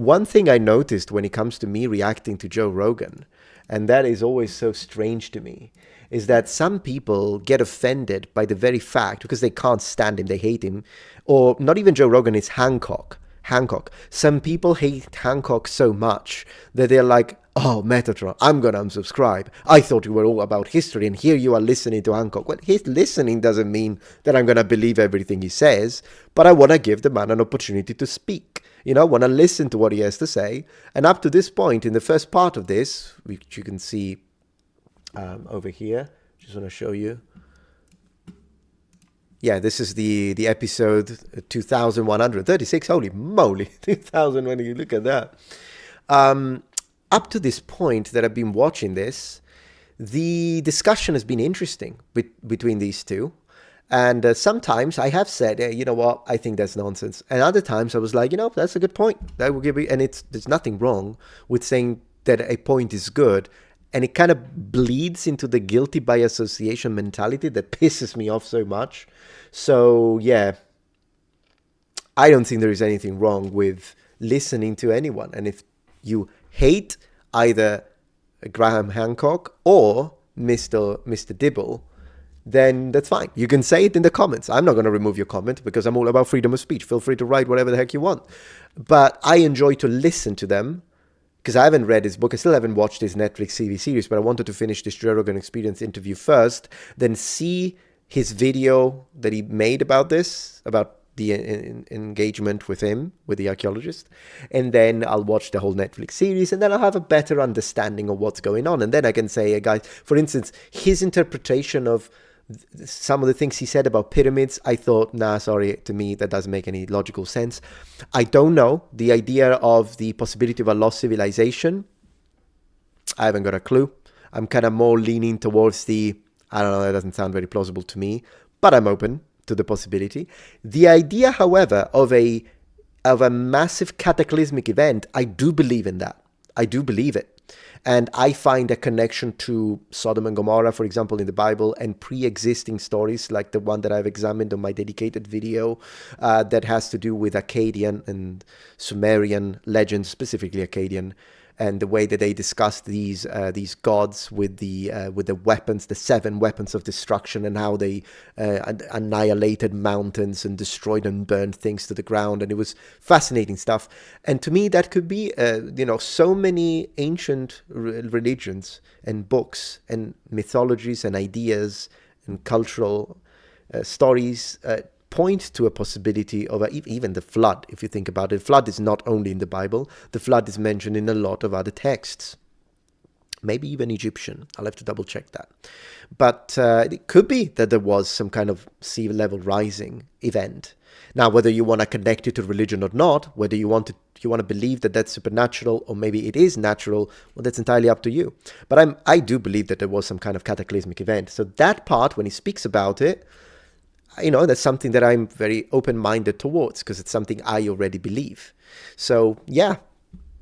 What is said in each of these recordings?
one thing I noticed when it comes to me reacting to Joe Rogan, and that is always so strange to me, is that some people get offended by the very fact, because they can't stand him, they hate him, or not even Joe Rogan, it's Hancock. Some people hate Hancock so much that they're like, oh, Metatron, I'm going to unsubscribe. I thought you were all about history, and here you are listening to Hancock. Well, his listening doesn't mean that I'm going to believe everything he says, but I want to give the man an opportunity to speak. I want to listen to what he has to say. And up to this point, in the first part of this, which you can see over here, just want to show you. Yeah, this is the episode 2136. Holy moly, 2000 when you look at that. Up to this point that I've been watching this, the discussion has been interesting between these two. And sometimes I have said, hey, you know what, I think that's nonsense. And other times I was like, that's a good point. That will give you, and there's nothing wrong with saying that a point is good. And it kind of bleeds into the guilty by association mentality that pisses me off so much. So, yeah, I don't think there is anything wrong with listening to anyone. And if you hate either Graham Hancock or Mr. Dibble, then that's fine. You can say it in the comments. I'm not going to remove your comment because I'm all about freedom of speech. Feel free to write whatever the heck you want. But I enjoy to listen to them because I haven't read his book. I still haven't watched his Netflix TV series, but I wanted to finish this Joe Rogan Experience interview first, then see his video that he made about this, about the engagement with him, with the archaeologist, and then I'll watch the whole Netflix series, and then I'll have a better understanding of what's going on. And then I can say, guys, for instance, his interpretation of some of the things he said about pyramids, I thought, nah, sorry, to me, that doesn't make any logical sense. I don't know. The idea of the possibility of a lost civilization, I haven't got a clue. I'm kind of more leaning towards I don't know, that doesn't sound very plausible to me, but I'm open to the possibility. The idea, however, of a massive cataclysmic event, I do believe in that. I do believe it. And I find a connection to Sodom and Gomorrah, for example, in the Bible, and pre-existing stories like the one that I've examined on my dedicated video that has to do with Akkadian and Sumerian legends, specifically Akkadian, and the way that they discussed these gods with the weapons, the 7 weapons of destruction, and how they annihilated mountains and destroyed and burned things to the ground. And it was fascinating stuff. And to me, that could be, so many ancient religions and books and mythologies and ideas and cultural stories point to a possibility of even the flood. If you think about it, flood is not only in the Bible. The flood is mentioned in a lot of other texts, maybe even Egyptian. I'll have to double check that. But it could be that there was some kind of sea level rising event. Now, whether you want to connect it to religion or not, whether you want to believe that that's supernatural or maybe it is natural, well, that's entirely up to you. But I do believe that there was some kind of cataclysmic event. So that part, when he speaks about it, that's something that I'm very open-minded towards because it's something I already believe. So, yeah,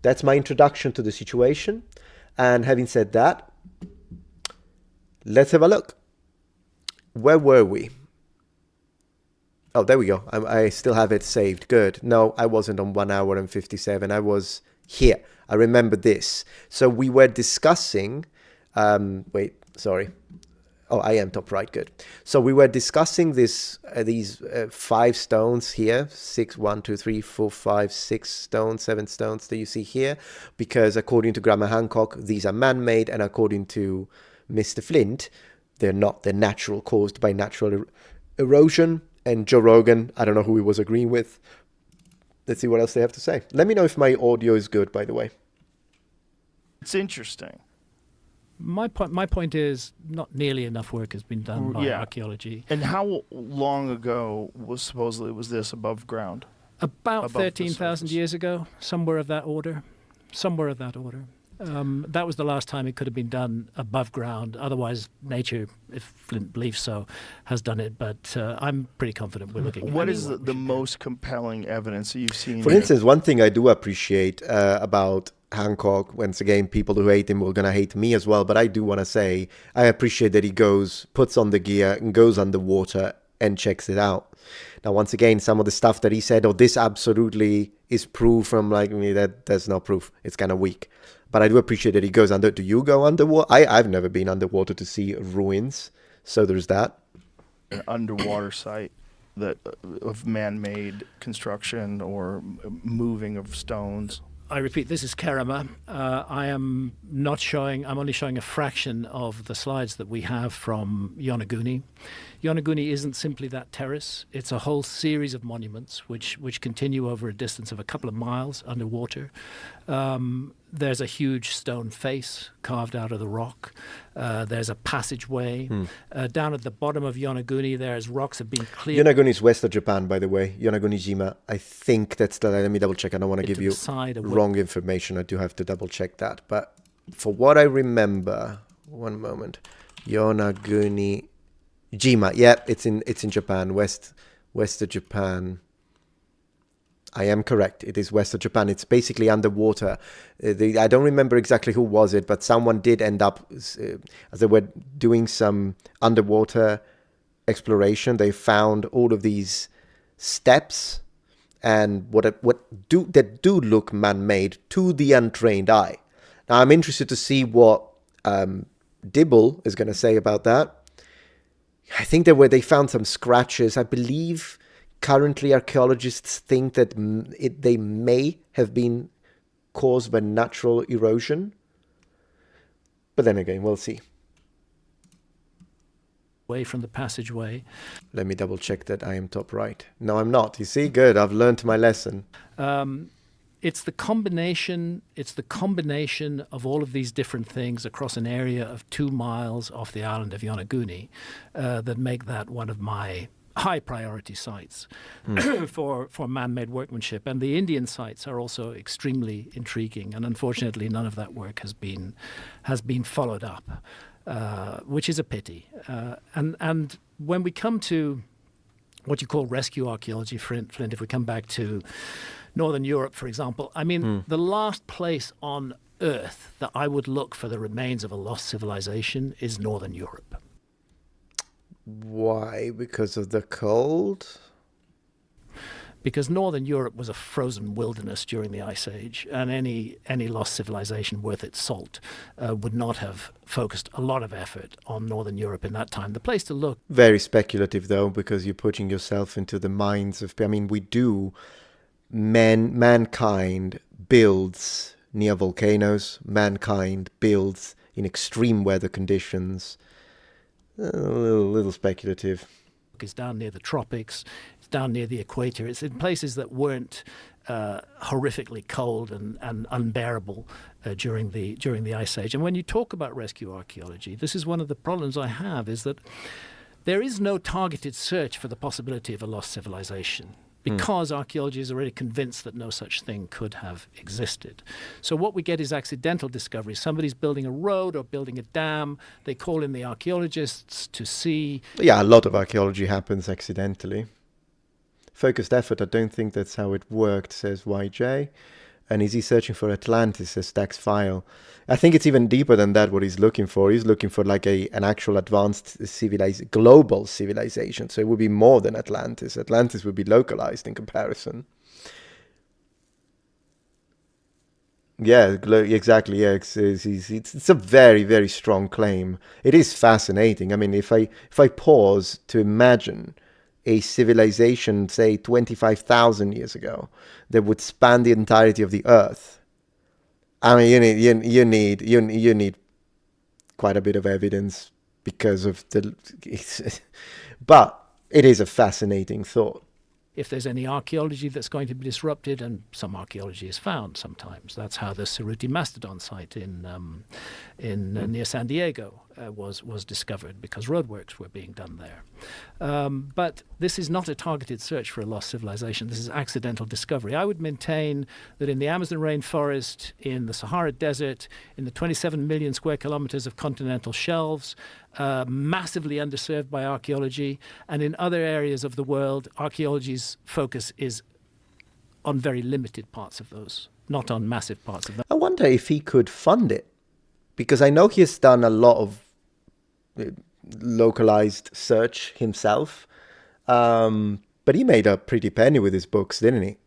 that's my introduction to the situation. And having said that, let's have a look. Where were we? Oh, there we go. I still have it saved. Good. No, I wasn't on 1 hour and 57. I was here. I remember this. So we were discussing... Oh, I am top right. Good. So we were discussing these 5 stones here, 6, 1, 2, 3, 4, 5, 6 stones, 7 stones that you see here, because according to Graham Hancock, these are man-made, and according to Mr. Flint, they're not. They're natural, caused by natural erosion. And Joe Rogan, I don't know who he was agreeing with. Let's see what else they have to say. Let me know if my audio is good, by the way. It's interesting. My point is not nearly enough work has been done by archaeology. And how long ago was this above ground? About 13,000 years ago, somewhere of that order. That was the last time it could have been done above ground. Otherwise, nature, if Flint believes so, has done it. But I'm pretty confident we're looking at What is the most compelling evidence that you've seen? For instance, one thing I do appreciate about Hancock, once again, people who hate him will going to hate me as well, but I do want to say I appreciate that he puts on the gear and goes underwater and checks it out. Now, once again, some of the stuff that he said, oh, this absolutely is proof from like me, that's not proof. It's kind of weak. But I do appreciate that he goes under. Do you go underwater? I've never been underwater to see ruins. So there's that. An underwater site that of man-made construction or moving of stones. I repeat, this is Kerema. I'm only showing a fraction of the slides that we have from Yonaguni. Yonaguni isn't simply that terrace. It's a whole series of monuments which continue over a distance of a couple of miles underwater. There's a huge stone face carved out of the rock. There's a passageway. Down at the bottom of Yonaguni, there's rocks have been cleared. Yonaguni is west of Japan, by the way. Yonaguni-jima. I think that's the... Let me double check. I don't want to give you wrong information. I do have to double check that. But for what I remember... One moment. Yonaguni-jima. Yeah, it's in Japan. West of Japan. I am correct. It is west of Japan. It's basically underwater. I don't remember exactly who was it, but someone did end up, as they were doing some underwater exploration, they found all of these steps and that do look man-made to the untrained eye. Now, I'm interested to see what Dibble is going to say about that. I think they found some scratches. I believe... Currently, archaeologists think that they may have been caused by natural erosion. But then again, we'll see. Away from the passageway. Let me double check that I am top right. No, I'm not. You see? Good. I've learned my lesson. It's the combination of all of these different things across an area of 2 miles off the island of Yonaguni that make that one of my high priority sites for man-made workmanship. And the Indian sites are also extremely intriguing, and unfortunately none of that work has been followed up, which is a pity. And when we come to what you call rescue archaeology, Flint, if we come back to Northern Europe, for example, I mean, the last place on Earth that I would look for the remains of a lost civilization is Northern Europe. Why? Because of the cold? Because Northern Europe was a frozen wilderness during the Ice Age, and any lost civilization worth its salt would not have focused a lot of effort on Northern Europe in that time. The place to look... Very speculative, though, because you're putting yourself into the minds of... I mean, mankind builds near volcanoes. Mankind builds in extreme weather conditions. A little speculative. It's down near the tropics. It's down near the equator. It's in places that weren't horrifically cold and unbearable during the Ice Age. And when you talk about rescue archaeology, this is one of the problems I have, is that there is no targeted search for the possibility of a lost civilization, because archaeology is already convinced that no such thing could have existed. So what we get is accidental discovery. Somebody's building a road or building a dam. They call in the archaeologists to see. Yeah, a lot of archaeology happens accidentally. Focused effort, I don't think that's how it worked, says YJ. And is he searching for Atlantis, says Stax File. I think it's even deeper than that, what he's looking for. He's looking for like an actual advanced global civilization. So it would be more than Atlantis. Atlantis would be localized in comparison. Yeah, exactly. Yeah, it's a very, very strong claim. It is fascinating. I mean, if I pause to imagine a civilization, say 25,000 years ago, that would span the entirety of the Earth, I mean, you need quite a bit of evidence because of but it is a fascinating thought. If there's any archaeology that's going to be disrupted, and some archaeology is found sometimes. That's how the Cerruti Mastodon site near San Diego was discovered, because roadworks were being done there. But this is not a targeted search for a lost civilization. This is accidental discovery. I would maintain that in the Amazon rainforest, in the Sahara Desert, in the 27 million square kilometers of continental shelves, massively underserved by archaeology, and in other areas of the world, archaeology's focus is on very limited parts of those, not on massive parts of them. I wonder if he could fund it, because I know he has done a lot of localized search himself. But he made a pretty penny with his books, didn't he?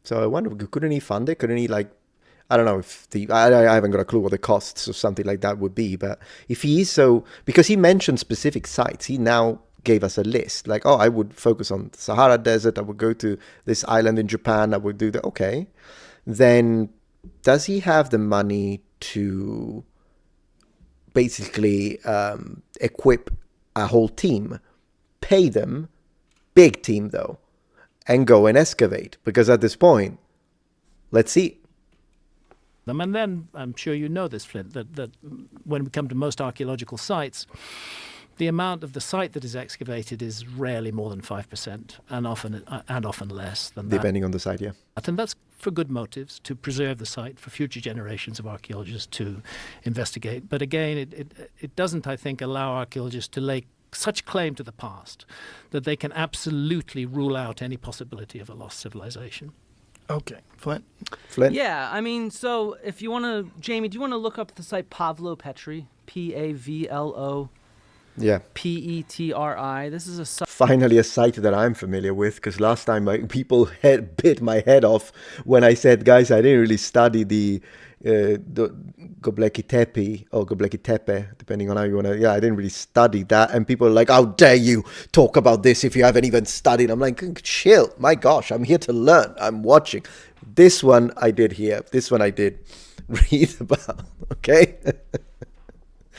So I wonder, couldn't he fund it? Couldn't he, like, I don't know if I haven't got a clue what the costs or something like that would be, but if he is so, because he mentioned specific sites, he now gave us a list, like, oh, I would focus on the Sahara Desert, I would go to this island in Japan, I would do that. Okay, then does he have the money to basically equip a whole team, pay them, big team though, and go and excavate? Because at this point, let's see. And then I'm sure you know this, Flint, that when we come to most archaeological sites, the amount of the site that is excavated is rarely more than 5%, and often less than that. Depending on the site, yeah. And that's for good motives, to preserve the site for future generations of archaeologists to investigate. But again, it doesn't, I think, allow archaeologists to lay such claim to the past that they can absolutely rule out any possibility of a lost civilization. Okay, Flint? Yeah, I mean, so if you want to, Jamie, do you want to look up the site Pavlo Petri? Pavlo Yeah. Petri. This is a site. Finally, a site that I'm familiar with, because last time people bit my head off when I said, guys, I didn't really study the Göbekli Tepe or Göbekli Tepe, depending on how you want to. Yeah, I didn't really study that. And people are like, how dare you talk about this if you haven't even studied? I'm like, chill. My gosh, I'm here to learn. I'm watching. This one I did hear. This one I did read about. Okay.